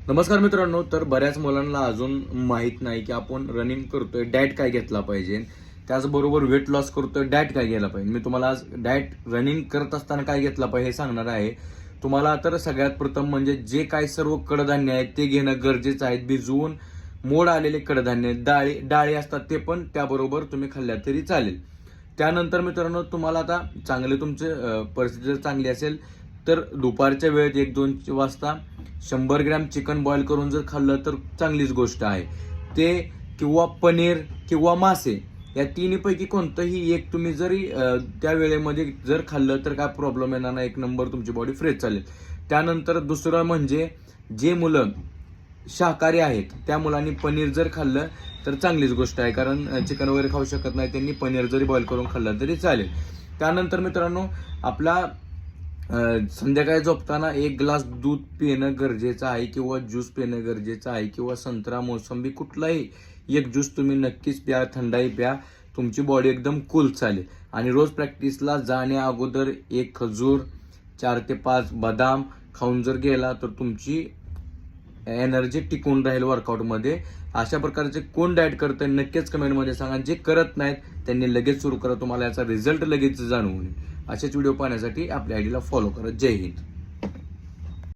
नमस्कार मित्रांनो. तर बऱ्याच मुलांना अजून माहीत नाही की आपण रनिंग करतोय, डाएट काय घेतला पाहिजे, त्याचबरोबर वेट लॉस करतोय, डाएट काय घ्यायला पाहिजे. मी तुम्हाला आज डाएट रनिंग करत असताना काय घेतला पाहिजे हे सांगणार आहे. तुम्हाला तर सगळ्यात प्रथम म्हणजे जे काय सर्व कडधान्य आहेत ते घेणं गरजेचं आहे. भिजवून मोड आलेले कडधान्य, डाळी असतात ते पण त्याबरोबर तुम्ही खाल्ल्या तरी चालेल. त्यानंतर मित्रांनो, तुम्हाला आता चांगले तुमचे परिस्थिती जर चांगली असेल तर दुपारच्या वेळेत 1-2 वाजता 100 ग्रॅम चिकन बॉईल करून जर खाल्लं तर चांगलीच गोष्ट आहे. ते किंवा पनीर किंवा मासे या तिन्हीपैकी कोणतंही एक तुम्ही जरी त्या वेळेमध्ये जर खाल्लं तर काय प्रॉब्लेम येणार नाही. एक नंबर तुमची बॉडी फ्रेश चालेल. त्यानंतर दुसरं म्हणजे जे मुलं शाकाहारी आहेत त्या मुलांनी पनीर जर खाल्लं तर चांगलीच गोष्ट आहे, कारण चिकन वगैरे खाऊ शकत नाही त्यांनी पनीर जरी बॉईल करून खाल्लं तरी चालेल. त्यानंतर मित्रांनो, आपला संध्याकाळी झोपताना 1 ग्लास दूध पिणं गरजेचं आहे किंवा ज्यूस पिणं गरजेचं आहे किंवा संत्रा, मोसंबी कुठलाही एक ज्यूस तुम्ही नक्कीच प्या, थंडाई प्या. तुमची बॉडी एकदम कूल चालेल. आणि रोज प्रॅक्टिसला जाण्या अगोदर 1 खजूर, 4 ते 5 बदाम खाऊन जर गेला तर तुमची एनर्जी टिकून राहील वर्कआउटमध्ये. अशा प्रकारचे कोण डाएट करतंय नक्कीच कमेंटमध्ये सांगा. जे करत नाहीत त्यांनी लगेच सुरू करा, तुम्हाला याचा रिझल्ट लगेच जाणवून येईल. असेच व्हिडिओ पाहण्यासाठी आपल्या आयडीला फॉलो करा. जय हिंद.